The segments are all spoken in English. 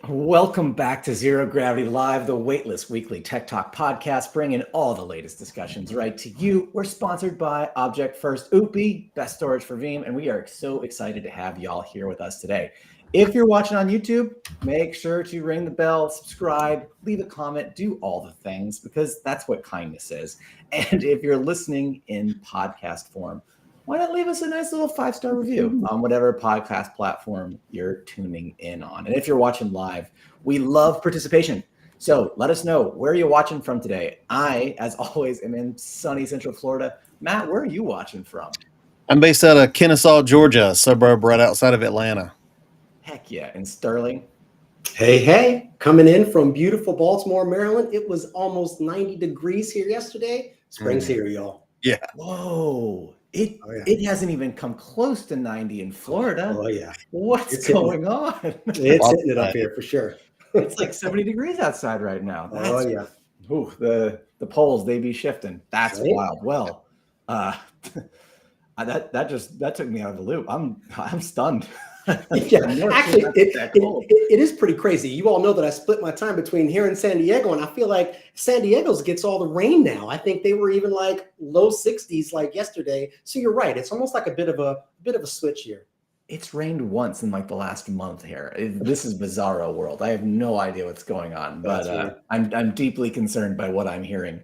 Welcome back to Zero Gravity Live, the weightless weekly tech talk podcast, bringing all the latest discussions right to you. We're sponsored by Object First UPI, best storage for Veeam, and we are so excited to have y'all here with us today. If you're watching on YouTube, make sure to ring the bell, subscribe, leave a comment, do all the things, because that's what kindness is. And if you're listening in podcast form, why not leave us a nice little 5-star review on whatever podcast platform you're tuning in on? And if you're watching live, we love participation. So let us know, where are you watching from today? I, as always, am in sunny Central Florida. Matt, where are you watching from? I'm based out of Kennesaw, Georgia, a suburb right outside of Atlanta. Heck yeah. And Sterling? Hey, coming in from beautiful Baltimore, Maryland. It was almost 90 degrees here yesterday. Spring's here, y'all. Yeah. Whoa. It hasn't even come close to 90 in Florida. Oh, yeah. What's going on? It's hitting it up here for sure. It's like 70 degrees outside right now. Yeah. Ooh, the poles, they be shifting. That's right? Wild. Well, that took me out of the loop. I'm stunned. Yeah, actually, it is pretty crazy. You all know that I split my time between here and San Diego, and I feel like San Diego's gets all the rain now. I think they were even like low 60s like yesterday. So you're right. It's almost like a bit of a switch here. It's rained once in like the last month here. This is bizarro world. I have no idea what's going on, but I'm deeply concerned by what I'm hearing.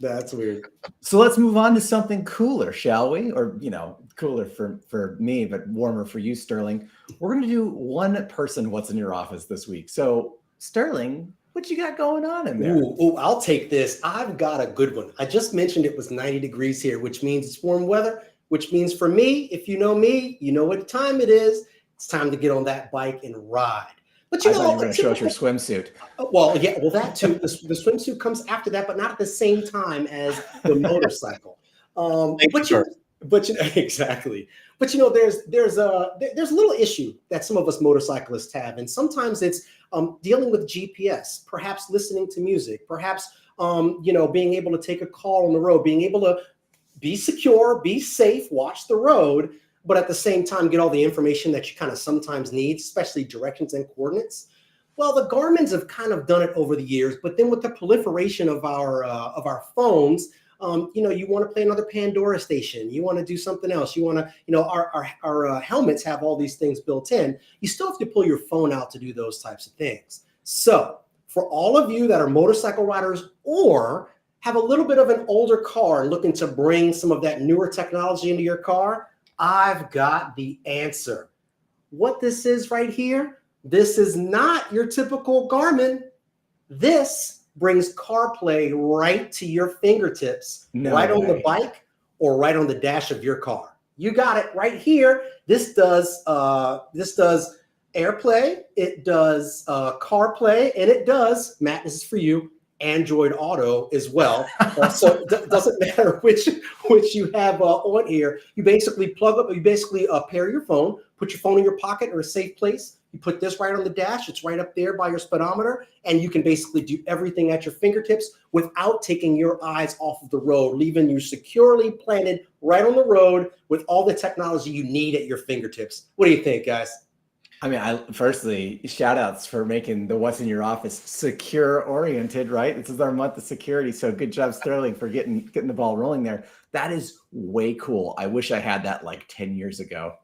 That's weird. So let's move on to something cooler, shall we? Or, cooler for me, but warmer for you, Sterling. We're going to do one person what's in your office this week. So, Sterling, what you got going on in there? Ooh, I'll take this. I've got a good one. I just mentioned it was 90 degrees here, which means it's warm weather, which means for me, if you know me, you know what time it is. It's time to get on that bike and ride. But I thought you were going to show us your swimsuit. Well, yeah, that too. The swimsuit comes after that, but not at the same time as the motorcycle. Exactly. But there's a little issue that some of us motorcyclists have, and sometimes it's dealing with GPS, perhaps listening to music, perhaps being able to take a call on the road, being able to be secure, be safe, watch the road, but at the same time get all the information that you kind of sometimes need, especially directions and coordinates. Well, the Garmin's have kind of done it over the years, but then with the proliferation of our phones, you want to play another Pandora station, you want to do something else, you want to, our helmets have all these things built in. You still have to pull your phone out to do those types of things. So for all of you that are motorcycle riders or have a little bit of an older car and looking to bring some of that newer technology into your car, I've got the answer. What this is right here, this is not your typical Garmin. This brings CarPlay right to your fingertips, right on the bike or right on the dash of your car. You got it right here. This does AirPlay, it does CarPlay, and it does, Matt, this is for you, Android Auto as well. So it doesn't matter which you have on here. You basically pair your phone, put your phone in your pocket or a safe place. You put this right on the dash. It's right up there by your speedometer, and you can basically do everything at your fingertips without taking your eyes off of the road, leaving you securely planted right on the road with all the technology you need at your fingertips. What do you think, guys? I mean, firstly, shout outs for making the What's in Your Office secure oriented, right? This is our month of security. So good job, Sterling, for getting the ball rolling there. That is way cool. I wish I had that like 10 years ago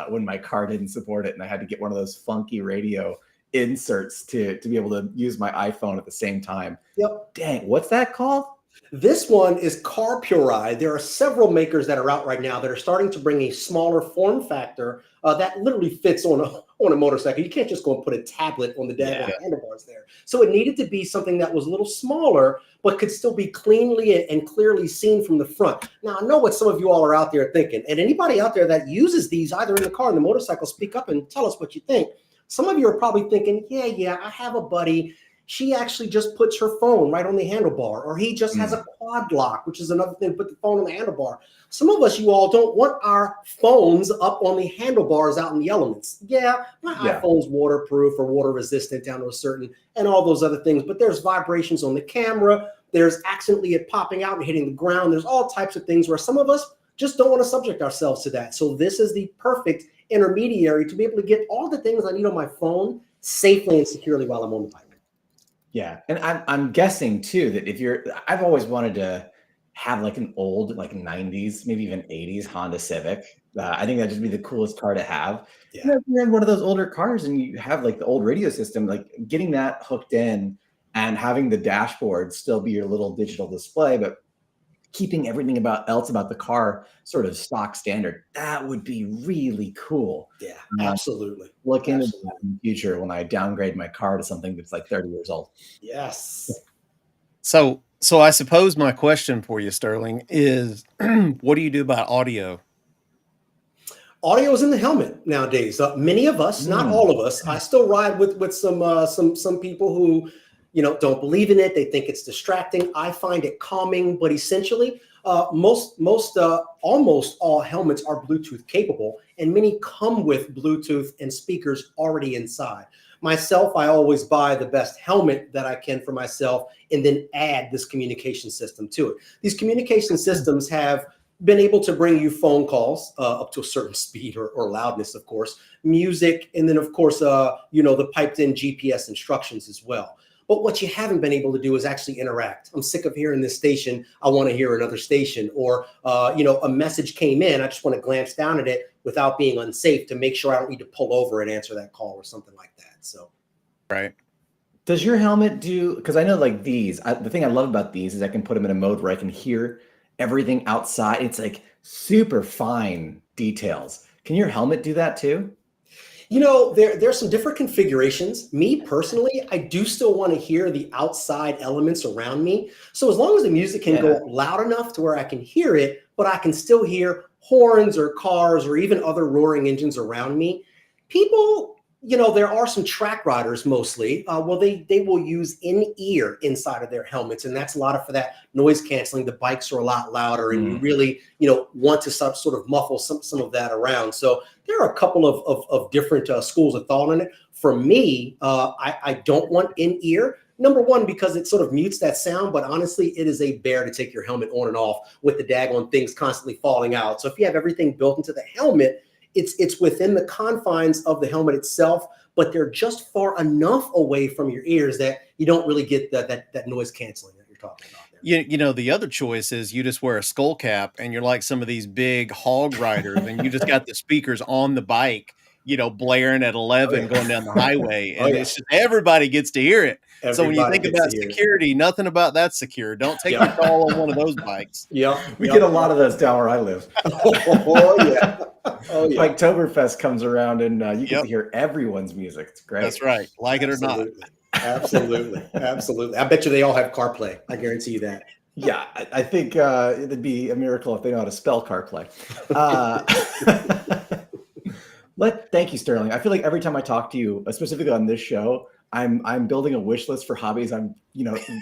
when my car didn't support it and I had to get one of those funky radio inserts to be able to use my iPhone at the same time. Yep. Dang, what's that called? This one is CarPlay. There are several makers that are out right now that are starting to bring a smaller form factor that literally fits on a motorcycle. You can't just go and put a tablet on the handlebars there. So it needed to be something that was a little smaller, but could still be cleanly and clearly seen from the front. Now, I know what some of you all are out there thinking, and anybody out there that uses these either in the car or the motorcycle, speak up and tell us what you think. Some of you are probably thinking, yeah, I have a buddy. She actually just puts her phone right on the handlebar, or he just has a quad lock, which is another thing, put the phone on the handlebar. Some of us, you all don't want our phones up on the handlebars out in the elements. Yeah, my iPhone's waterproof or water resistant down to a certain, and all those other things, but there's vibrations on the camera. There's accidentally it popping out and hitting the ground. There's all types of things where some of us just don't want to subject ourselves to that. So this is the perfect intermediary to be able to get all the things I need on my phone safely and securely while I'm on the bike. Yeah, and I'm guessing too that if you're, I've always wanted to have like an old like 90s, maybe even 80s Honda Civic. I think that'd just be the coolest car to have. Yeah. You know, if you're in one of those older cars and you have like the old radio system, like getting that hooked in and having the dashboard still be your little digital display, but keeping everything else about the car sort of stock standard, that would be really cool. Yeah, Um, absolutely. Look into that Absolutely. in the future when I downgrade my car to something that's like 30 years old. Yes. So I suppose my question for you, Sterling, is what do you do about audio? Audio is in the helmet nowadays. Many of us, not all of us, I still ride with some people who, don't believe in it. They think it's distracting. I find it calming, but essentially, almost all helmets are Bluetooth capable, and many come with Bluetooth and speakers already inside. Myself, I always buy the best helmet that I can for myself, and then add this communication system to it. These communication systems have been able to bring you phone calls up to a certain speed or loudness, of course, music, and then, of course, the piped in GPS instructions as well. But what you haven't been able to do is actually interact. I'm sick of hearing this station. I want to hear another station. Or, a message came in. I just want to glance down at it without being unsafe to make sure I don't need to pull over and answer that call or something like that. So, Right. Does your helmet do, because I know like the thing I love about these is I can put them in a mode where I can hear everything outside. It's like super fine details. Can your helmet do that too? there's some different configurations. Me personally, I do still want to hear the outside elements around me. So as long as the music can go loud enough to where I can hear it, but I can still hear horns or cars or even other roaring engines around me, people, there are some track riders mostly. They will use in-ear inside of their helmets, and that's a lot for that noise canceling. The bikes are a lot louder, and you really, want to sort of muffle some of that around. So there are a couple of different schools of thought on it. For me, I don't want in-ear. Number one, because it sort of mutes that sound, but honestly, it is a bear to take your helmet on and off with the daggone things constantly falling out. So if you have everything built into the helmet, it's within the confines of the helmet itself, but they're just far enough away from your ears that you don't really get that noise canceling that you're talking about there. The other choice is you just wear a skull cap and you're like some of these big hog riders and you just got the speakers on the bike, blaring at 11 going down the highway. And it's just everybody gets to hear it. So when you think about security, nothing about that secure. Don't take your call on one of those bikes. We get a lot of those down where I live. Oh, yeah. Oh, yeah. Biketoberfest comes around and you get to hear everyone's music. It's great. That's right. Like it or not. Absolutely. Absolutely. I bet you they all have CarPlay. I guarantee you that. Yeah, I think it'd be a miracle if they know how to spell CarPlay. Thank you, Sterling. I feel like every time I talk to you, specifically on this show, I'm building a wish list for hobbies I'm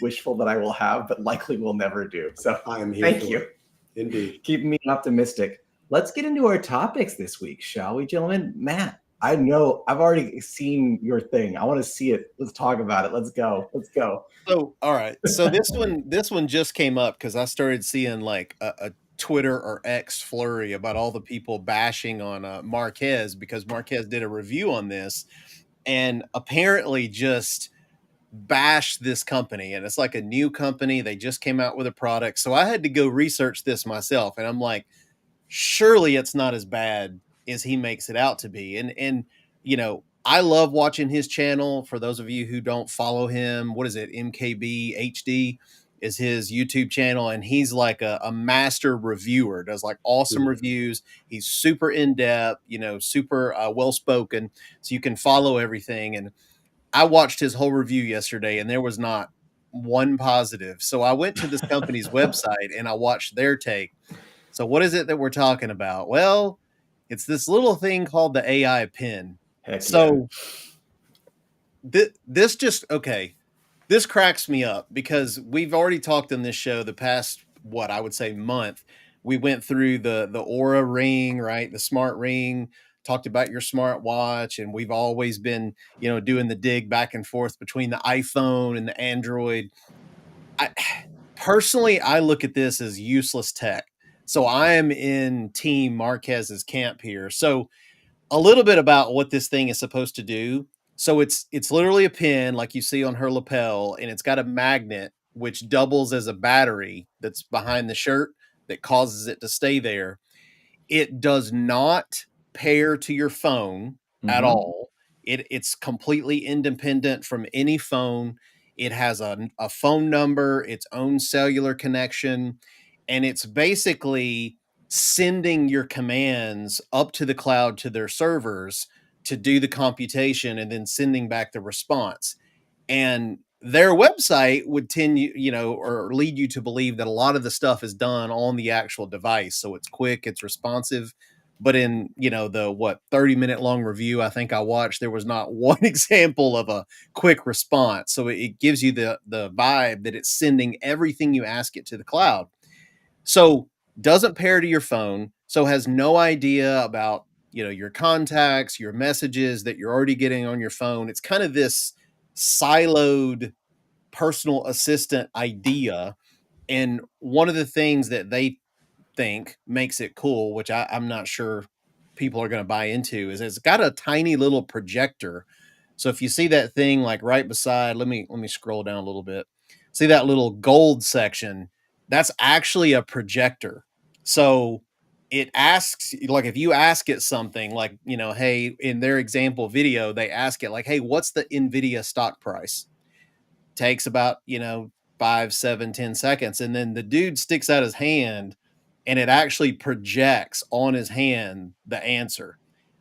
wishful that I will have, but likely will never do. So I am here. Thank you. Indeed. Keep me optimistic. Let's get into our topics this week, shall we, gentlemen? Matt, I know I've already seen your thing. I want to see it. Let's talk about it. Let's go. So, all right. So this one just came up because I started seeing like a Twitter or X flurry about all the people bashing on Marquez because Marquez did a review on this and apparently just bashed this company. And it's like a new company. They just came out with a product. So I had to go research this myself. And I'm like, surely it's not as bad as he makes it out to be. And I love watching his channel. For those of you who don't follow him, what is it? MKB HD is his YouTube channel. And he's like a master reviewer, does like awesome reviews. He's super in-depth, super well-spoken. So you can follow everything. And I watched his whole review yesterday and there was not one positive. So I went to this company's website and I watched their take. So what is it that we're talking about? Well, it's this little thing called the AI pen. This cracks me up because we've already talked on this show the past, I would say month. We went through the Aura ring, right? The smart ring, talked about your smartwatch, and we've always been, doing the dig back and forth between the iPhone and the Android. Personally, I look at this as useless tech. So I am in Team Marquez's camp here. So a little bit about what this thing is supposed to do. So it's literally a pin like you see on her lapel, and it's got a magnet which doubles as a battery that's behind the shirt that causes it to stay there. It does not pair to your phone at Mhm. all. It's completely independent from any phone. It has a phone number, its own cellular connection, and it's basically sending your commands up to the cloud to their servers to do the computation and then sending back the response. And their website would tend you know, or lead you to believe that a lot of the stuff is done on the actual device. So it's quick, it's responsive. But in, you know, the 30-minute long review I think I watched, there was not one example of a quick response. So it gives you the vibe that it's sending everything you ask it to the cloud. So doesn't pair to your phone, so has no idea about, you know, your contacts, your messages that you're already getting on your phone. It's kind of this siloed personal assistant idea. And one of the things that they think makes it cool, which I'm not sure people are going to buy into, is it's got a tiny little projector. So if you see that thing like right beside, let me scroll down a little bit. See that little gold section? That's actually a projector. So it asks, like, if you ask it something like, you know, hey, in their example video, they ask it like, hey, what's the Nvidia stock price? Takes about, you know, 5, 7, 10 seconds. And then the dude sticks out his hand and it actually projects on his hand the answer,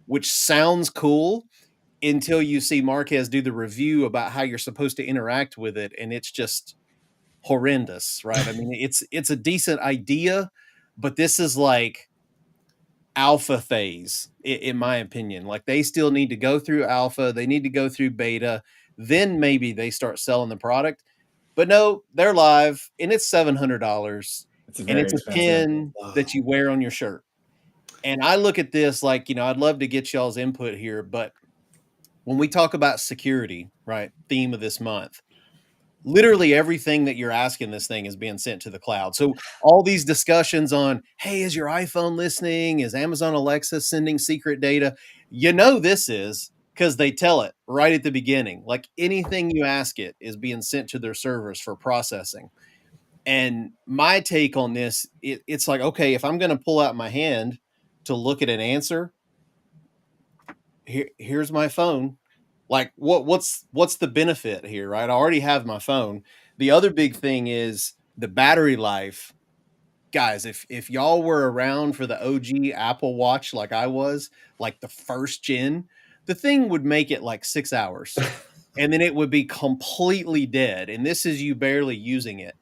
which sounds cool until you see Marquez do the review about how you're supposed to interact with it. And it's just horrendous, right? I mean, it's a decent idea, but this is like alpha phase, in my opinion. Like they still need to go through alpha, they need to go through beta, then maybe they start selling the product. But no, they're live and it's $700 It's and very it's a expensive. pin that Wow. you wear on your shirt. And I look at this like, you know, I'd love to get y'all's input here, but when we talk about security, right? Theme of this month, literally everything that you're asking this thing is being sent to the cloud. So all these discussions on, hey, is your iPhone listening? Is Amazon Alexa sending secret data? You know, this is because they tell it right at the beginning. Like anything you ask it is being sent to their servers for processing. And my take on this, it's like, okay, if I'm going to pull out my hand to look at an answer, here's my phone. Like what's the benefit here, right? I already have my phone. The other big thing is the battery life. Guys, if y'all were around for the OG Apple Watch like I was, like the first gen, the thing would make it like 6 hours and then it would be completely dead. And this is you barely using it.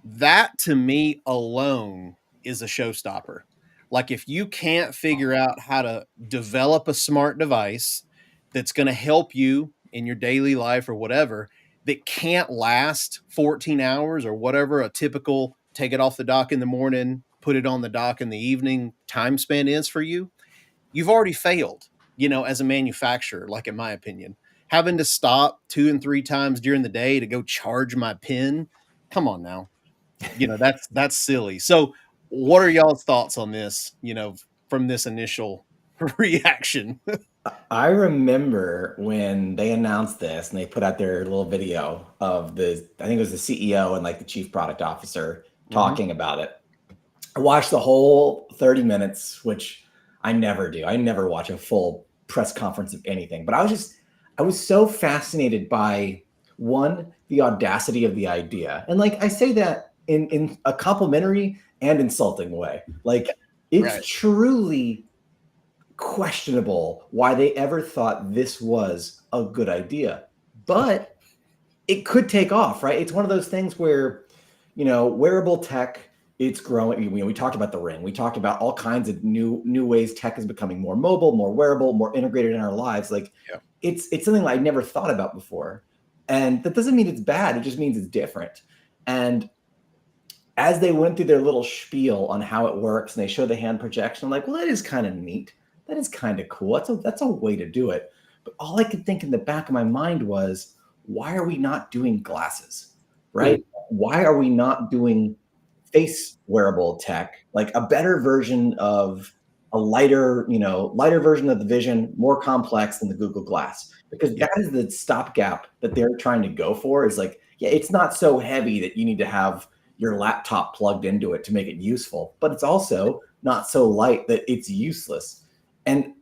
That to me alone is a showstopper. Like if you can't figure out how to develop a smart device that's going to help you in your daily life or whatever, that can't last 14 hours or whatever a typical take it off the dock in the morning, put it on the dock in the evening time span is for you, you've already failed, you know, as a manufacturer, like in my opinion. Having to stop 2 and 3 times during the day to go charge my pen, come on now. You know, that's silly. So what are y'all's thoughts on this, you know, from this initial reaction? I remember when they announced this and they put out their little video of I think it was the CEO and like the chief product officer Mhm. talking about it. I watched the whole 30 minutes, which I never do. I never watch a full press conference of anything, but I was so fascinated by one, the audacity of the idea. And like I say that in a complimentary and insulting way. Like it's Right. truly questionable why they ever thought this was a good idea. But it could take off, right? It's one of those things where, you know, wearable tech, it's growing. You know, we talked about the ring. We talked about all kinds of new ways tech is becoming more mobile, more wearable, more integrated in our lives. Like Yeah. it's something I never thought about before. And that doesn't mean it's bad. It just means it's different. And as they went through their little spiel on how it works and they show the hand projection, I'm like, well, that is kind of neat. That is kind of cool. That's a way to do it. But all I could think in the back of my mind was, why are we not doing glasses? Right? Why are we not doing face wearable tech? Like a better version of a lighter, lighter version of the Vision, more complex than the Google Glass, because that is the stopgap that they're trying to go for. Is like, yeah, it's not so heavy that you need to have your laptop plugged into it to make it useful, but it's also not so light that it's useless. And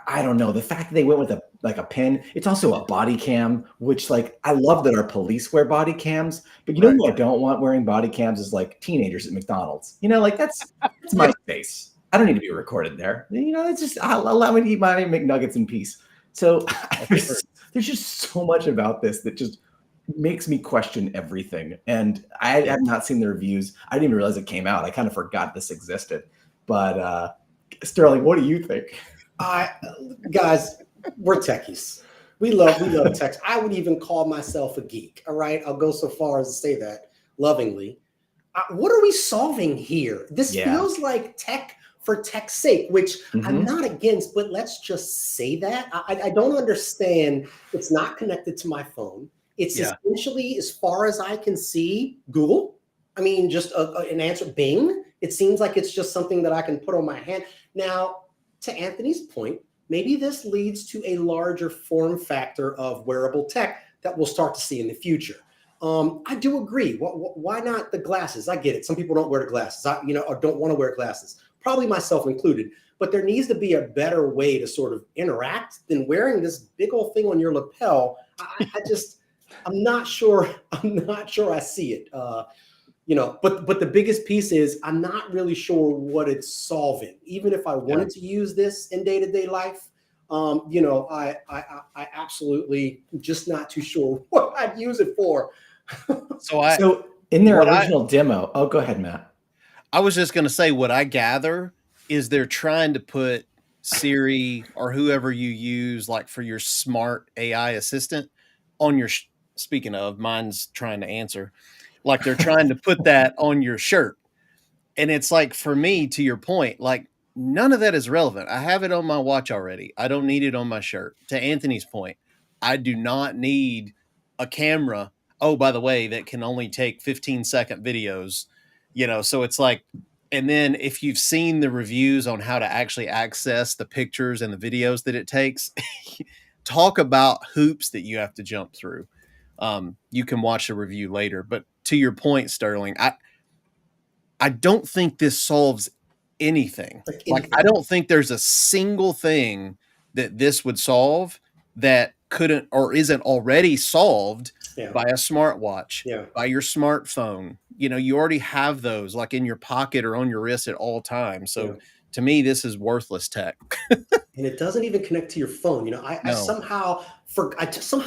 I don't know, the fact that they went with a pin. It's also a body cam, which, like, I love that our police wear body cams, but you know who I don't want wearing body cams is like teenagers at McDonald's. Like that's my space. I don't need to be recorded there. It's just allow me to eat my McNuggets in peace. So there's just so much about this that just makes me question everything. And I have not seen the reviews. I didn't even realize it came out. I kind of forgot this existed. But Sterling, what do you think? Guys, we're techies. We love tech. I would even call myself a geek. All right, I'll go so far as to say that lovingly. What are we solving here? This feels like tech for tech's sake, which I'm not against, but let's just say that. I don't understand. It's not connected to my phone. It's essentially, as far as I can see, Google. I mean, just an answer, Bing. It seems like it's just something that I can put on my hand. Now, to Anthony's point, maybe this leads to a larger form factor of wearable tech that we'll start to see in the future. I do agree. Why not the glasses? I get it. Some people don't wear the glasses, or don't want to wear glasses, probably myself included. But there needs to be a better way to sort of interact than wearing this big old thing on your lapel. I'm not sure I see it. But the biggest piece is I'm not really sure what it's solving. Even if I wanted to use this in day-to-day life, I absolutely just not too sure what I'd use it for. So in their original demo, go ahead, Matt. I was just going to say, what I gather is they're trying to put Siri or whoever you use, like for your smart AI assistant, on your. Speaking of, mine's trying to answer. Like they're trying to put that on your shirt. And it's like, for me, to your point, like none of that is relevant. I have it on my watch already. I don't need it on my shirt. To Anthony's point, I do not need a camera. Oh, by the way, that can only take 15-second videos, so it's like, and then if you've seen the reviews on how to actually access the pictures and the videos that it takes, talk about hoops that you have to jump through. You can watch the review later, but to your point, Sterling, I don't think this solves anything. Like I don't think there's a single thing that this would solve that couldn't or isn't already solved by a smartwatch, by your smartphone. You already have those like in your pocket or on your wrist at all times. So to me, this is worthless tech. And it doesn't even connect to your phone. I somehow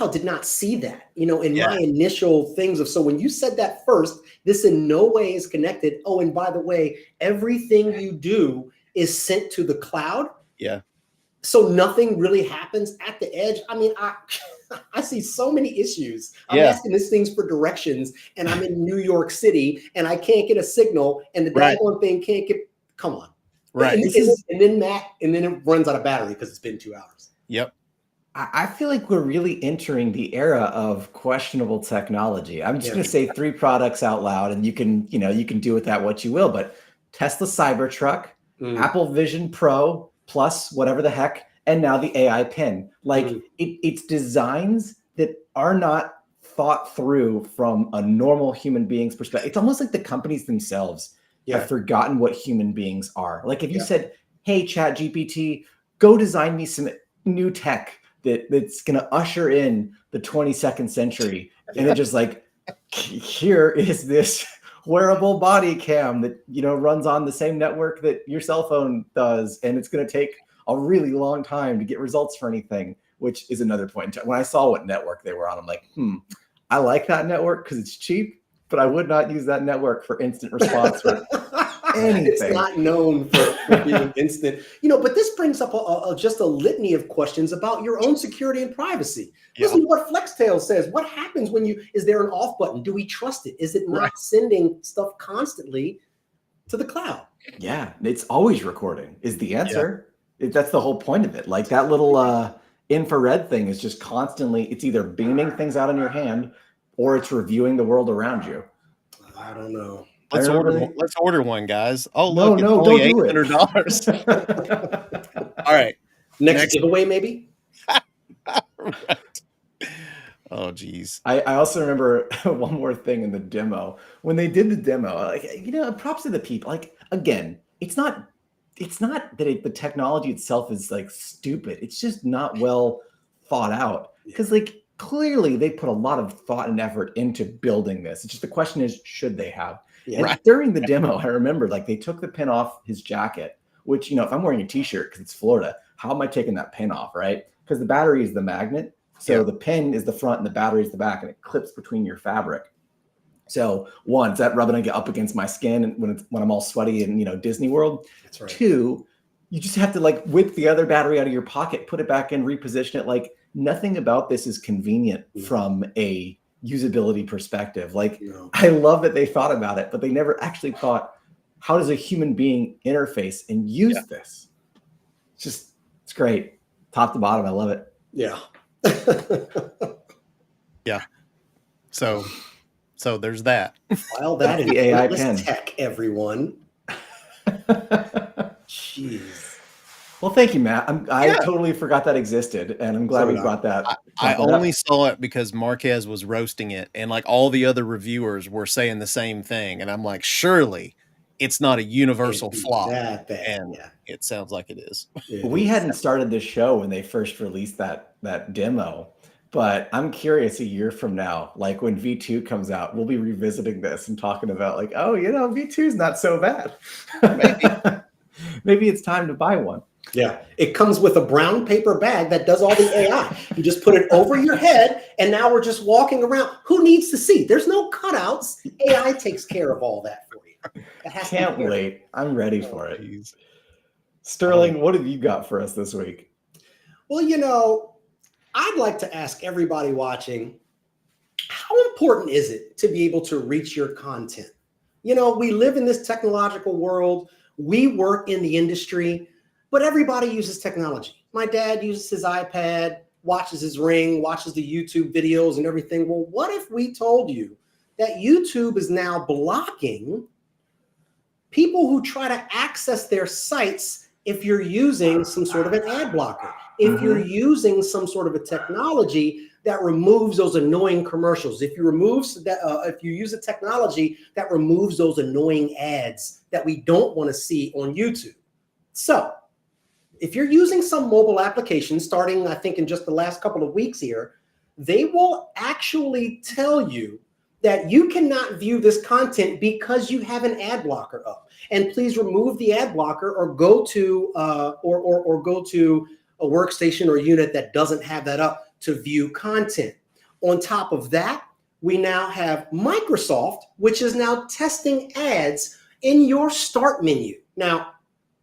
did not see that, in my initial things of, so when you said that first, this in no way is connected. Oh, and by the way, everything you do is sent to the cloud. Yeah. So nothing really happens at the edge. I mean, I see so many issues. I'm asking these things for directions, and I'm in New York City, and I can't get a signal, and the daggone thing can't get. Come on, right? And then it runs out of battery because it's been 2 hours. Yep. I feel like we're really entering the era of questionable technology. I'm just going to say 3 products out loud, and you can do with that what you will. But Tesla Cybertruck, Apple Vision Pro Plus, whatever the heck, and now the AI Pen. Like it's designs that are not thought through from a normal human being's perspective. It's almost like the companies themselves have forgotten what human beings are. Like if you said, "Hey, ChatGPT, go design me some new tech that's going to usher in the 22nd century," and it just like, here is this wearable body cam that runs on the same network that your cell phone does, and it's going to take a really long time to get results for anything, which is another point. When I saw what network they were on, I'm like, I like that network because it's cheap, but I would not use that network for instant response for anything. It's not known for being instant. But this brings up just a litany of questions about your own security and privacy. Listen to what Flextail says. What happens is there an off button? Do we trust it? Is it not sending stuff constantly to the cloud? Yeah, it's always recording is the answer. That's the whole point of it. Like that little infrared thing is just constantly, it's either beaming things out in your hand or it's reviewing the world around you. I don't know. Let's remember order one. Let's order one, guys. Oh, No, look, it's no, only don't do it. $800. All right. Next giveaway, maybe. Right. Oh, geez. I also remember one more thing in the demo. When they did the demo, like, props to the people. Like, again, it's not that the technology itself is like stupid. It's just not well thought out. Because like clearly they put a lot of thought and effort into building this. It's just the question is, should they have? Yeah. And during the demo, I remember like they took the pin off his jacket, which, if I'm wearing a t-shirt because it's Florida, how am I taking that pin off, right? Because the battery is the magnet. So the pin is the front and the battery is the back, and it clips between your fabric. So one, is that rubbing up against my skin and when I'm all sweaty in Disney World? That's right. Two, you just have to like whip the other battery out of your pocket, put it back in, reposition it. Like nothing about this is convenient from a usability perspective. Like I love that they thought about it, but they never actually thought, how does a human being interface and use this? It's great. Top to bottom. I love it. Yeah. Yeah. So there's that. Well, that is the AI pen. Tech, everyone. Jeez. Well, thank you, Matt. I totally forgot that existed, and I'm glad we brought that. I only saw it because Marquez was roasting it, and like all the other reviewers were saying the same thing, and I'm like, surely it's not a universal flop, that bad. And it sounds like it is. We hadn't started this show when they first released that demo, but I'm curious a year from now, like when V2 comes out, we'll be revisiting this and talking about like, oh, V2 is not so bad. Maybe it's time to buy one. Yeah, it comes with a brown paper bag that does all the AI. You just put it over your head, and now we're just walking around. Who needs to see? There's no cutouts. AI takes care of all that for you. Can't wait. I'm ready for it. Sterling, what have you got for us this week? Well, I'd like to ask everybody watching, how important is it to be able to reach your content? We live in this technological world. We work in the industry, but everybody uses technology. My dad uses his iPad, watches his Ring, watches the YouTube videos and everything. Well, what if we told you that YouTube is now blocking people who try to access their sites if you're using some sort of an ad blocker, if you're using some sort of a technology that removes those annoying commercials, if you use a technology that removes those annoying ads that we don't want to see on YouTube. So if you're using some mobile application, starting, I think, in just the last couple of weeks here, they will actually tell you that you cannot view this content because you have an ad blocker up. And please remove the ad blocker or go to go to a workstation or unit that doesn't have that up to view content. On top of that, we now have Microsoft, which is now testing ads in your start menu. Now,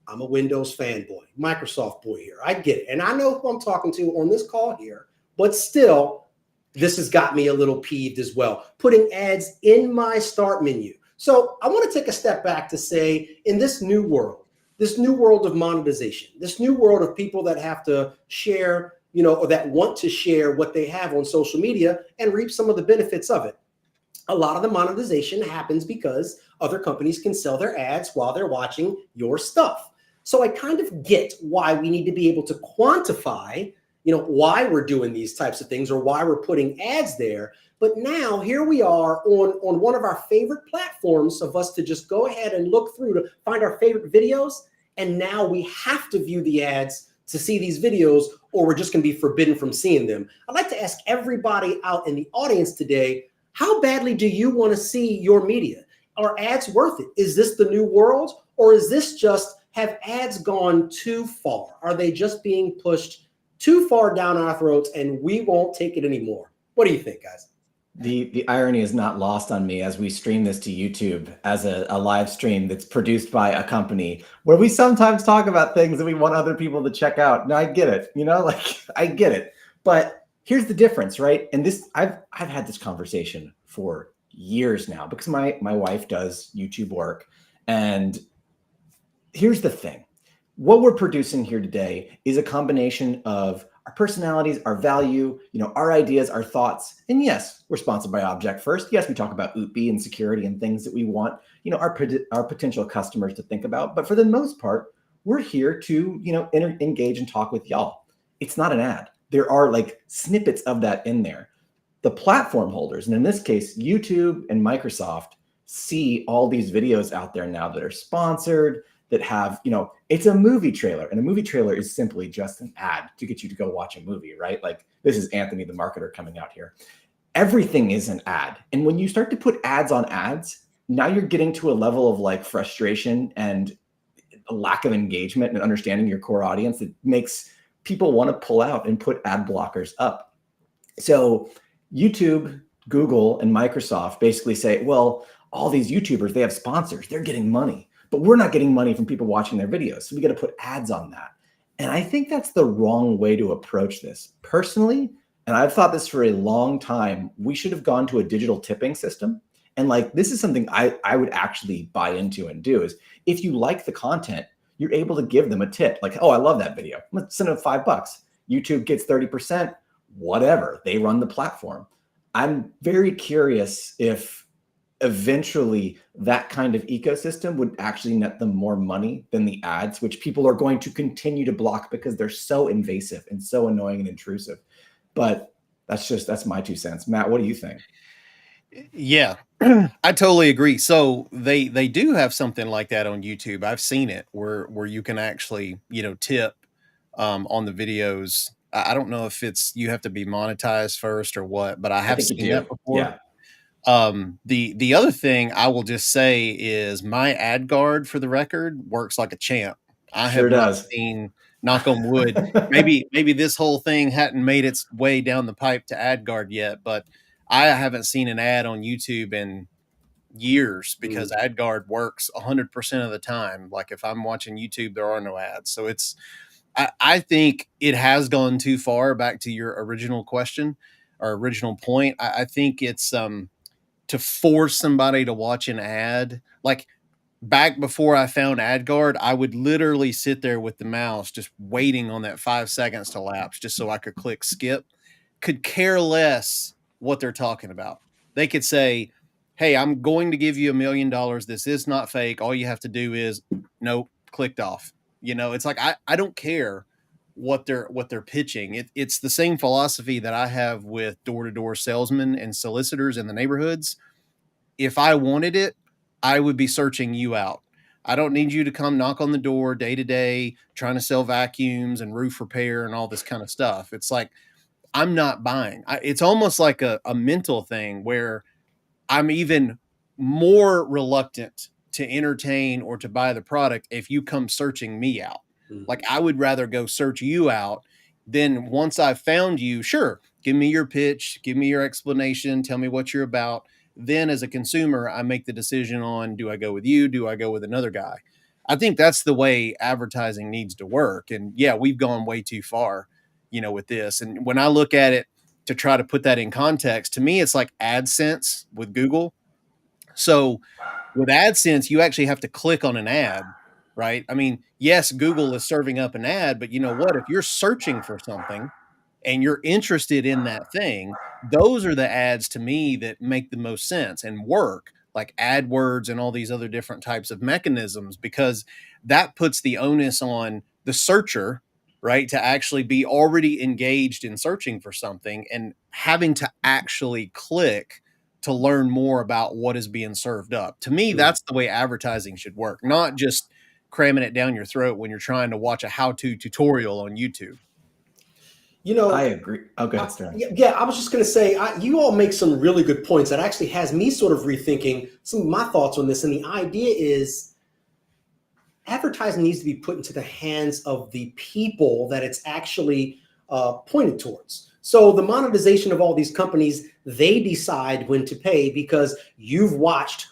I'm a Windows fanboy, Microsoft boy here. I get it. And I know who I'm talking to on this call here, but still, this has got me a little peeved as well, putting ads in my start menu. So I want to take a step back to say, in this new world of monetization, this new world of people that have to share, or that want to share what they have on social media and reap some of the benefits of it. A lot of the monetization happens because other companies can sell their ads while they're watching your stuff. So I kind of get why we need to be able to quantify why we're doing these types of things or why we're putting ads there. But now here we are on one of our favorite platforms of us to just go ahead and look through to find our favorite videos. And now we have to view the ads to see these videos, or we're just going to be forbidden from seeing them. I'd like to ask everybody out in the audience today, how badly do you want to see your media? Are ads worth it? Is this the new world? Or is this just, have ads gone too far? Are they just being pushed too far down our throats and we won't take it anymore? What do you think, guys? The irony is not lost on me as we stream this to YouTube as a live stream that's produced by a company where we sometimes talk about things that we want other people to check out. Now I get it, I get it. But here's the difference, right? And this, I've had this conversation for years now because my wife does YouTube work. And here's the thing. What we're producing here today is a combination of our personalities, our value, our ideas, our thoughts. And yes, we're sponsored by Object First. Yes, we talk about OOPI and security and things that we want, our potential customers to think about. But for the most part, we're here to, engage and talk with y'all. It's not an ad. There are like snippets of that in there. The platform holders, and in this case, YouTube and Microsoft, see all these videos out there now that are sponsored, that have, it's a movie trailer. And a movie trailer is simply just an ad to get you to go watch a movie, right? Like, this is Anthony, the marketer, coming out here. Everything is an ad. And when you start to put ads on ads, now you're getting to a level of like frustration and a lack of engagement and understanding your core audience that makes people want to pull out and put ad blockers up. So YouTube, Google, and Microsoft basically say, well, all these YouTubers, they have sponsors, they're getting money, but we're not getting money from people watching their videos. So we got to put ads on that. And I think that's the wrong way to approach this. Personally, and I've thought this for a long time, we should have gone to a digital tipping system. And like, this is something I would actually buy into and do, is if you like the content, you're able to give them a tip. Like, oh, I love that video. Let's send them $5. YouTube gets 30%, whatever. They run the platform. I'm very curious if eventually that kind of ecosystem would actually net them more money than the ads, which people are going to continue to block because they're so invasive and so annoying and intrusive. But that's my 2 cents. Matt, what do you think? Yeah, I totally agree. So they do have something like that on YouTube. I've seen it where you can actually, tip on the videos. I don't know if you have to be monetized first or what, but I have seen that before. Yeah. The other thing I will just say is my ad guard, for the record, works like a champ. I Sure have not does. seen, knock on wood, maybe this whole thing hadn't made its way down the pipe to ad guard yet, but I haven't seen an ad on YouTube in years because ad guard works 100% of the time. Like, if I'm watching YouTube, there are no ads. So I think it has gone too far. Back to your original question or original point, I think it's to force somebody to watch an ad. Like, back before I found AdGuard, I would literally sit there with the mouse just waiting on that 5 seconds to lapse just so I could click skip. Could care less what they're talking about. They could say, hey, I'm going to give you $1 million. This is not fake. All you have to do is, nope, clicked off. It's like, I don't care what they're pitching. It's the same philosophy that I have with door-to-door salesmen and solicitors in the neighborhoods. If I wanted it, I would be searching you out. I don't need you to come knock on the door day to day, trying to sell vacuums and roof repair and all this kind of stuff. It's like, I'm not buying. It's almost like a mental thing where I'm even more reluctant to entertain or to buy the product if you come searching me out. Like, I would rather go search you out. Then once I've found you, sure, give me your pitch, give me your explanation, tell me what you're about. Then as a consumer, I make the decision on, do I go with you? Do I go with another guy? I think that's the way advertising needs to work. And yeah, we've gone way too far, with this. And when I look at it to try to put that in context, to me, it's like AdSense with Google. So with AdSense, you actually have to click on an ad, right? I mean, yes, Google is serving up an ad, but you know what? If you're searching for something and you're interested in that thing, those are the ads to me that make the most sense and work, like AdWords and all these other different types of mechanisms, because that puts the onus on the searcher, right, to actually be already engaged in searching for something and having to actually click to learn more about what is being served up. To me, that's the way advertising should work, not just cramming it down your throat when you're trying to watch a how-to tutorial on YouTube. I agree. Oh, go ahead, Sterling. Yeah, I was just going to say, you all make some really good points that actually has me sort of rethinking some of my thoughts on this. And the idea is advertising needs to be put into the hands of the people that it's actually pointed towards. So the monetization of all these companies, they decide when to pay because you've watched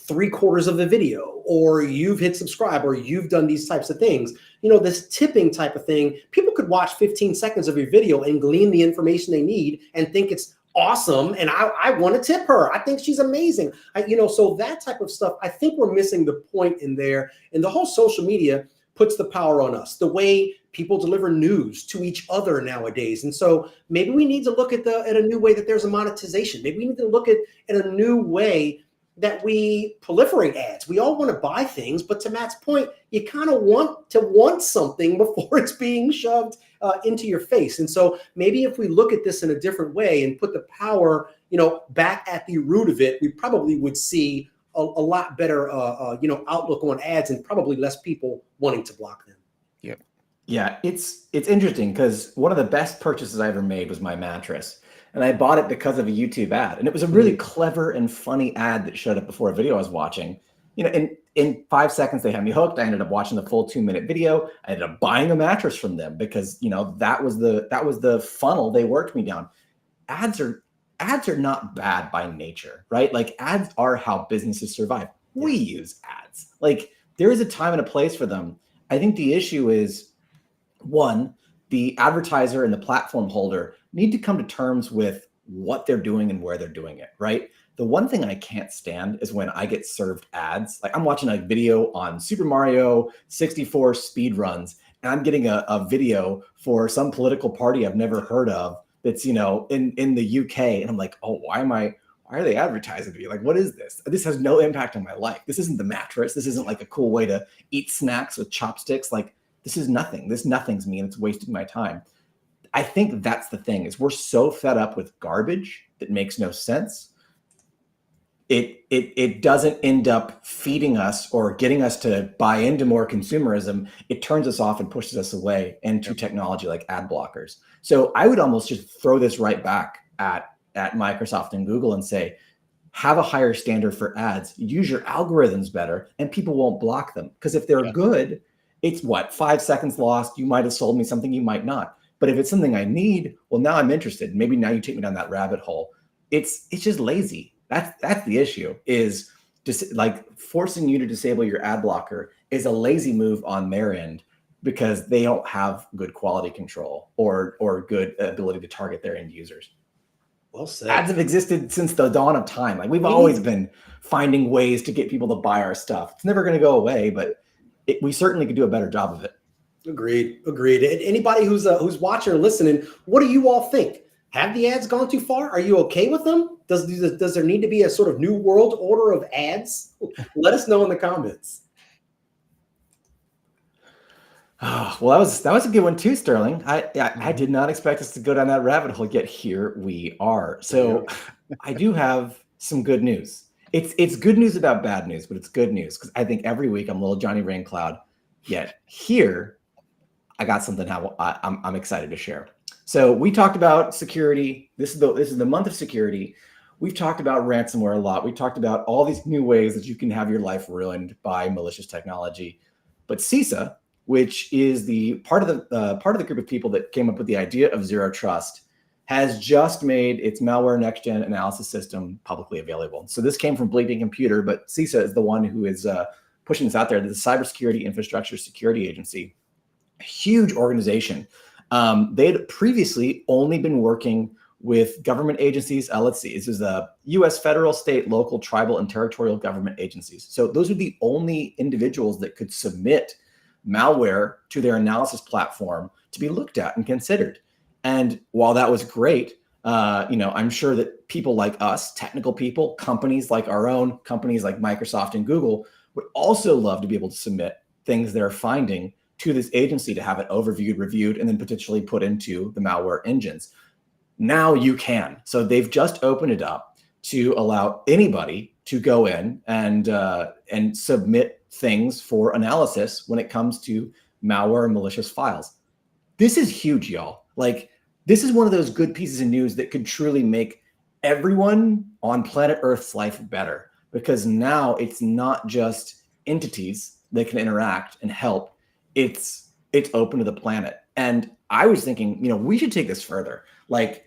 3/4 of the video, or you've hit subscribe, or you've done these types of things. This tipping type of thing, people could watch 15 seconds of your video and glean the information they need and think it's awesome. And I want to tip her. I think she's amazing. So that type of stuff, I think we're missing the point in there. And the whole social media, puts the power on us, the way people deliver news to each other nowadays. And so maybe we need to look at a new way that there's a monetization. Maybe we need to look at a new way that we proliferate ads. We all want to buy things, but to Matt's point, you kind of want something before it's being shoved into your face. And so maybe if we look at this in a different way and put the power, back at the root of it, we probably would see a lot better, outlook on ads and probably less people wanting to block them. Yep. Yeah, it's interesting because one of the best purchases I ever made was my mattress. And I bought it because of a YouTube ad. And it was a really clever and funny ad that showed up before a video I was watching. In 5 seconds, they had me hooked. I ended up watching the full 2-minute video. I ended up buying a mattress from them because, that was the funnel they worked me down. Ads are not bad by nature, right? Like ads are how businesses survive. We use ads. Like there is a time and a place for them. I think the issue is, one, the advertiser and the platform holder need to come to terms with what they're doing and where they're doing it, right? The one thing I can't stand is when I get served ads. Like I'm watching a video on Super Mario 64 speed runs, and I'm getting a video for some political party I've never heard of that's, in the UK. And I'm like, oh, why are they advertising to me? Like, what is this? This has no impact on my life. This isn't the mattress. This isn't like a cool way to eat snacks with chopsticks. Like, this is nothing. This nothing's me, and it's wasting my time. I think that's the thing, is we're so fed up with garbage that makes no sense. It doesn't end up feeding us or getting us to buy into more consumerism. It turns us off and pushes us away into technology like ad blockers. So I would almost just throw this right back at Microsoft and Google and say, have a higher standard for ads, use your algorithms better, and people won't block them. Because if they're good, it's 5 seconds lost. You might have sold me something, you might not. But if it's something I need, well, now I'm interested. Maybe now you take me down that rabbit hole. It's just lazy. That's the issue, is just like forcing you to disable your ad blocker is a lazy move on their end because they don't have good quality control or good ability to target their end users. Well said. Ads have existed since the dawn of time. Like we've always been finding ways to get people to buy our stuff. It's never going to go away, but we certainly could do a better job of it. Agreed. Anybody who's watching or listening, what do you all think? Have the ads gone too far? Are you okay with them? Does there need to be a sort of new world order of ads? Let us know in the comments. Oh, well, that was a good one too, Sterling. I did not expect us to go down that rabbit hole, yet here we are. So I do have some good news. It's good news about bad news, but it's good news because I think every week I'm little Johnny Raincloud. Yet here, I got something I'm excited to share. So we talked about security. This is the month of security. We've talked about ransomware a lot. We talked about all these new ways that you can have your life ruined by malicious technology. But CISA, which is the part of the group of people that came up with the idea of zero trust, has just made its malware next-gen analysis system publicly available. So this came from Bleeping Computer, but CISA is the one who is pushing this out there. The Cybersecurity Infrastructure Security Agency, a huge organization. They had previously only been working with government agencies. Let's see, this is the U.S. federal, state, local, tribal, and territorial government agencies. So those are the only individuals that could submit malware to their analysis platform to be looked at and considered. And while that was great, I'm sure that people like us, technical people, companies like our own, companies like Microsoft and Google, would also love to be able to submit things they're finding to this agency to have it overviewed, reviewed, and then potentially put into the malware engines. Now you can. So they've just opened it up to allow anybody to go in and submit things for analysis when it comes to malware and malicious files. This is huge, y'all. Like, this is one of those good pieces of news that could truly make everyone on planet Earth's life better, because now it's not just entities that can interact and help. It's open to the planet. And I was thinking, we should take this further. Like,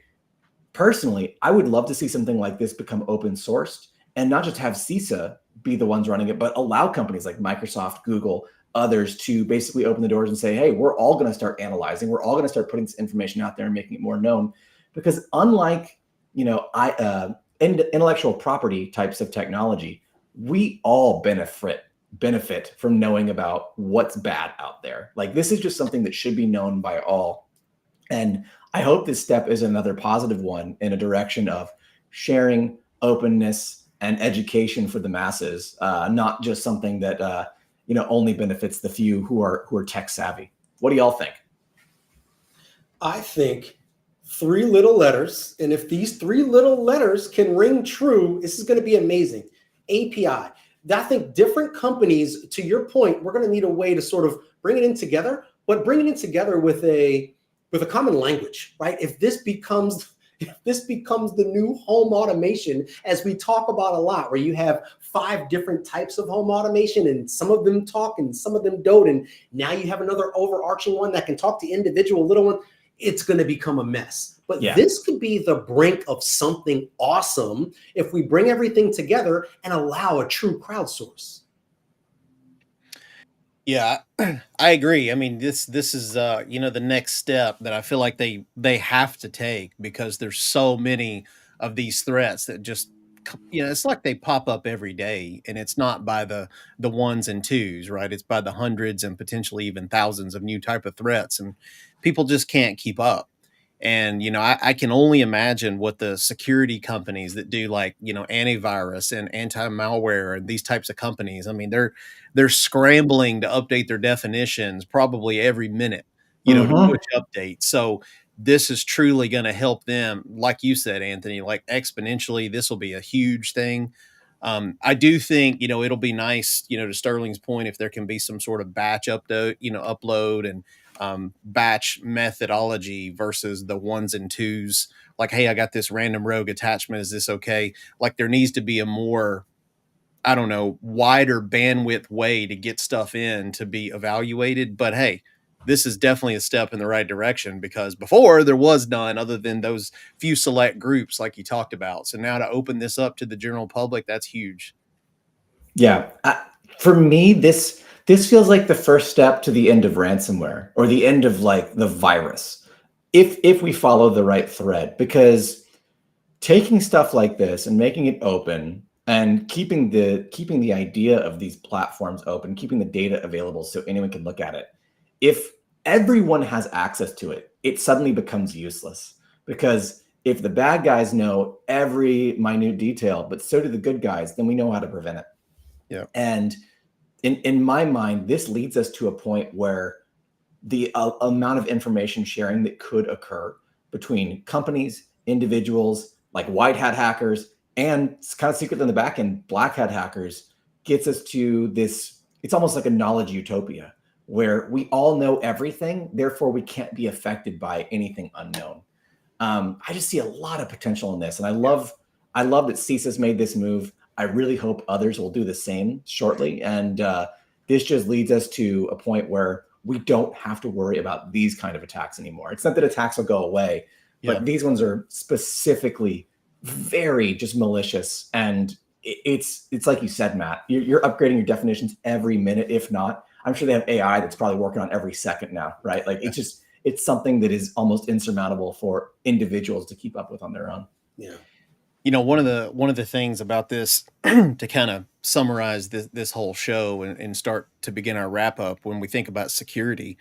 personally, I would love to see something like this become open sourced and not just have CISA be the ones running it, but allow companies like Microsoft, Google, others to basically open the doors and say, hey, we're all going to start analyzing. We're all going to start putting this information out there and making it more known. Because unlike, intellectual property types of technology, we all benefit benefit from knowing about what's bad out there. Like this is just something that should be known by all. And I hope this step is another positive one in a direction of sharing, openness, and education for the masses, not just something that only benefits the few who are tech savvy. What do y'all think? I think three little letters. And if these three little letters can ring true, this is going to be amazing. API. I think different companies, to your point, we're going to need a way to sort of bring it in together, but bring it in together with a common language, right? If this becomes the new home automation, as we talk about a lot, where you have 5 different types of home automation and some of them talk and some of them don't, and now you have another overarching one that can talk to individual little one, it's going to become a mess. But this could be the brink of something awesome if we bring everything together and allow a true crowdsource. Yeah, I agree. I mean, this is the next step that I feel like they have to take, because there's so many of these threats that just it's like they pop up every day, and it's not by the ones and twos, right? It's by the hundreds and potentially even thousands of new type of threats, and people just can't keep up. And I can only imagine what the security companies that do, like, antivirus and anti-malware and these types of companies, I mean, they're scrambling to update their definitions probably every minute, to push updates. So this is truly going to help them, like you said, Anthony, like exponentially. This will be a huge thing. I do think, it'll be nice, to Sterling's point, if there can be some sort of batch upload and batch methodology versus the ones and twos. Like, hey, I got this random rogue attachment. Is this okay? Like, there needs to be a more, I don't know, wider bandwidth way to get stuff in to be evaluated. But hey, this is definitely a step in the right direction, because before there was none other than those few select groups like you talked about. So now to open this up to the general public, that's huge. Yeah. For me, this feels like the first step to the end of ransomware, or the end of like the virus, if we follow the right thread. Because taking stuff like this and making it open and keeping the idea of these platforms open, keeping the data available so anyone can look at it. If everyone has access to it, it suddenly becomes useless, because if the bad guys know every minute detail, but so do the good guys, then we know how to prevent it. Yeah. And in my mind, this leads us to a point where the amount of information sharing that could occur between companies, individuals, like white hat hackers, and kind of secret in the back end, black hat hackers, gets us to this. It's almost like a knowledge utopia where we all know everything, therefore we can't be affected by anything unknown. I just see a lot of potential in this, and I love that CISA's made this move. I really hope others will do the same shortly, and this just leads us to a point where we don't have to worry about these kind of attacks anymore. It's not that attacks will go away, but these ones are specifically very just malicious, and it's like you said, Matt. You're upgrading your definitions every minute, if not. I'm sure they have AI that's probably working on every second now, right? Like it's something that is almost insurmountable for individuals to keep up with on their own. Yeah. One of the things about this, to kind of summarize this whole show and start to begin our wrap up, when we think about security,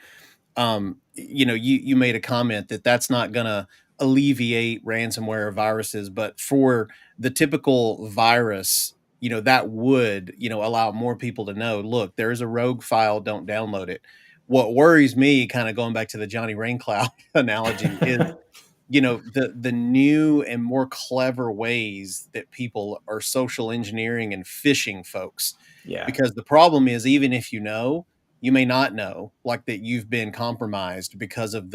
you made a comment that that's not going to alleviate ransomware or viruses, but for the typical virus, that would, allow more people to know, look, there is a rogue file, don't download it. What worries me, kind of going back to the Johnny Raincloud analogy, is the new and more clever ways that people are social engineering and phishing folks. Yeah. Because the problem is, even if you may not know, like, that you've been compromised because of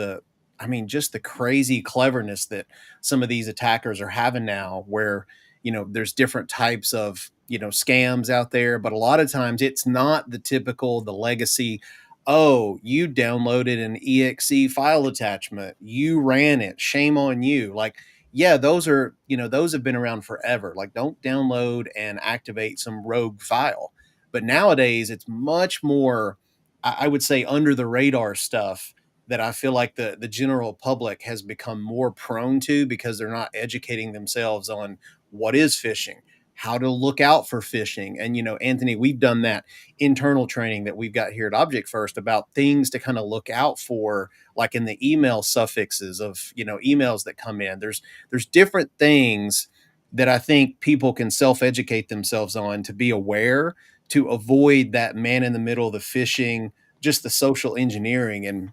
just the crazy cleverness that some of these attackers are having now, where, there's different types of, scams out there, but a lot of times it's not the legacy. Oh, you downloaded an exe file attachment, you ran it, shame on you. Like, yeah, those have been around forever. Like, don't download and activate some rogue file. But nowadays it's much more, I would say, under the radar stuff that I feel like the general public has become more prone to, because they're not educating themselves on what is phishing, how to look out for phishing. And, Anthony, we've done that internal training that we've got here at Object First about things to kind of look out for, like in the email suffixes of, emails that come in. There's different things that I think people can self-educate themselves on to be aware, to avoid that man in the middle, the phishing, just the social engineering. And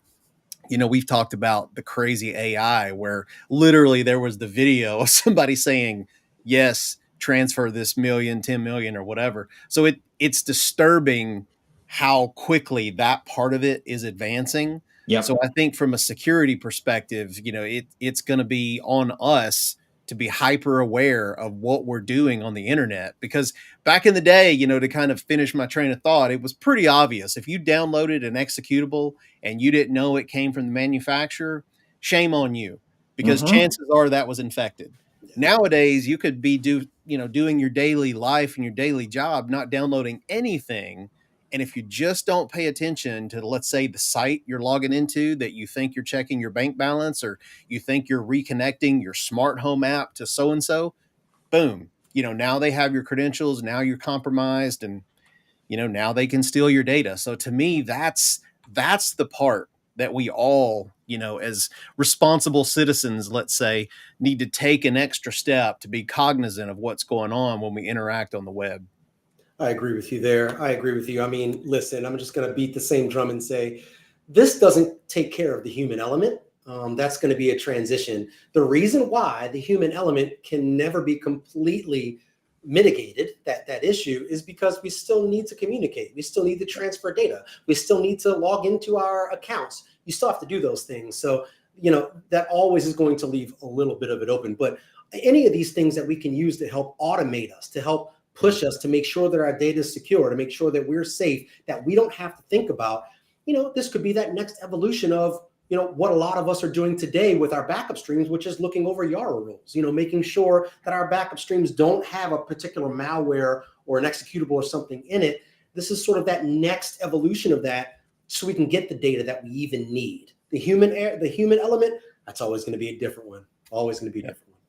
we've talked about the crazy AI where literally there was the video of somebody saying, yes, transfer this million, 10 million or whatever. So it's disturbing how quickly that part of it is advancing. Yep. So I think from a security perspective, it's going to be on us to be hyper aware of what we're doing on the internet, because back in the day, to kind of finish my train of thought, it was pretty obvious. If you downloaded an executable and you didn't know it came from the manufacturer, shame on you, because chances are that was infected. Nowadays, you could be doing your daily life and your daily job, not downloading anything. And if you just don't pay attention to, let's say, the site you're logging into, that you think you're checking your bank balance, or you think you're reconnecting your smart home app to so-and-so, boom, now they have your credentials. Now you're compromised, and, now they can steal your data. So to me, that's the part that we all, as responsible citizens, let's say, need to take an extra step to be cognizant of what's going on when we interact on the web. I agree with you there. I agree with you. I mean, listen, I'm just going to beat the same drum and say this doesn't take care of the human element. That's going to be a transition. The reason why the human element can never be completely mitigated, that issue, is because we still need to communicate. We still need to transfer data. We still need to log into our accounts. You still have to do those things. So, that always is going to leave a little bit of it open. But any of these things that we can use to help automate us, to help push us, to make sure that our data is secure, to make sure that we're safe, that we don't have to think about, this could be that next evolution of, what a lot of us are doing today with our backup streams, which is looking over Yara rules, making sure that our backup streams don't have a particular malware or an executable or something in it. This is sort of that next evolution of that, so we can get the data that we even need. The human element, that's always going to be a different one. Always going to be a different one.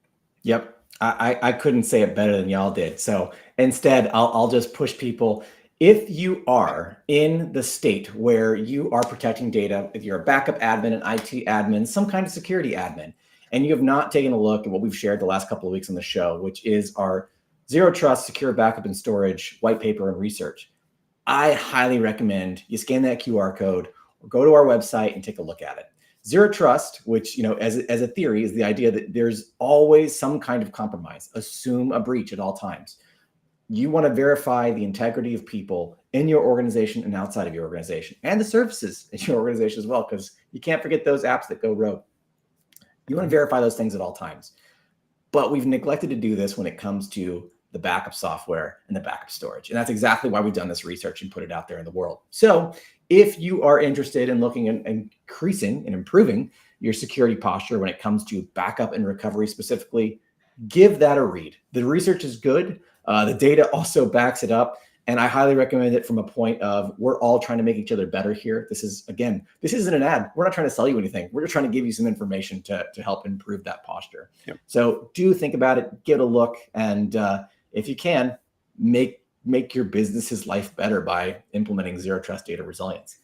Yep. I couldn't say it better than y'all did. So instead, I'll just push people. If you are in the state where you are protecting data, if you're a backup admin, an IT admin, some kind of security admin, and you have not taken a look at what we've shared the last couple of weeks on the show, which is our Zero Trust Secure Backup and Storage white paper and research, I highly recommend you scan that QR code or go to our website and take a look at it. Zero trust, which, as a theory, is the idea that there's always some kind of compromise. Assume a breach at all times. You want to verify the integrity of people in your organization and outside of your organization, and the services in your organization as well, because you can't forget those apps that go rogue. You want to verify those things at all times. But we've neglected to do this when it comes to the backup software and the backup storage. And that's exactly why we've done this research and put it out there in the world. So if you are interested in looking at increasing and improving your security posture when it comes to backup and recovery specifically, give that a read. The research is good. The data also backs it up. And I highly recommend it from a point of, we're all trying to make each other better here. This isn't an ad. We're not trying to sell you anything. We're just trying to give you some information to help improve that posture. Yep. So do think about it, give it a look. And if you can, make your business's life better by implementing Zero Trust data resilience.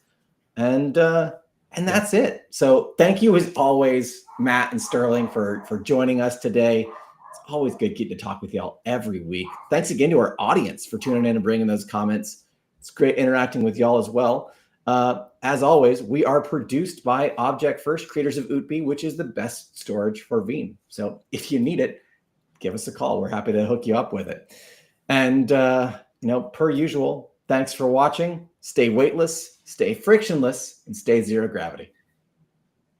And that's it. So thank you as always, Matt and Sterling, for joining us today. It's always good getting to talk with y'all every week. Thanks again to our audience for tuning in and bringing those comments. It's great interacting with y'all as well. As always, we are produced by Object First, creators of Utbe, which is the best storage for Veeam. So if you need it, give us a call. We're happy to hook you up with it. And, per usual, thanks for watching. Stay weightless, stay frictionless, and stay zero gravity.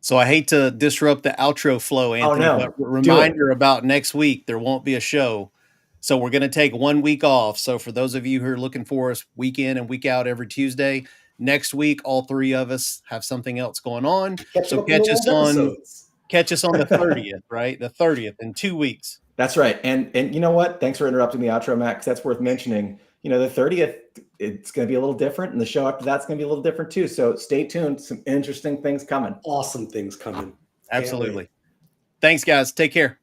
So I hate to disrupt the outro flow, Anthony, but reminder about next week, there won't be a show. So we're going to take 1 week off. So for those of you who are looking for us week in and week out every Tuesday, next week, all three of us have something else going on. So catch us on the 30th, right? The 30th in 2 weeks. That's right. And you know what? Thanks for interrupting the outro, Matt, because that's worth mentioning. The 30th, it's going to be a little different, and the show after that's going to be a little different too. So stay tuned. Some interesting things coming. Awesome things coming. Absolutely. Thanks, guys. Take care.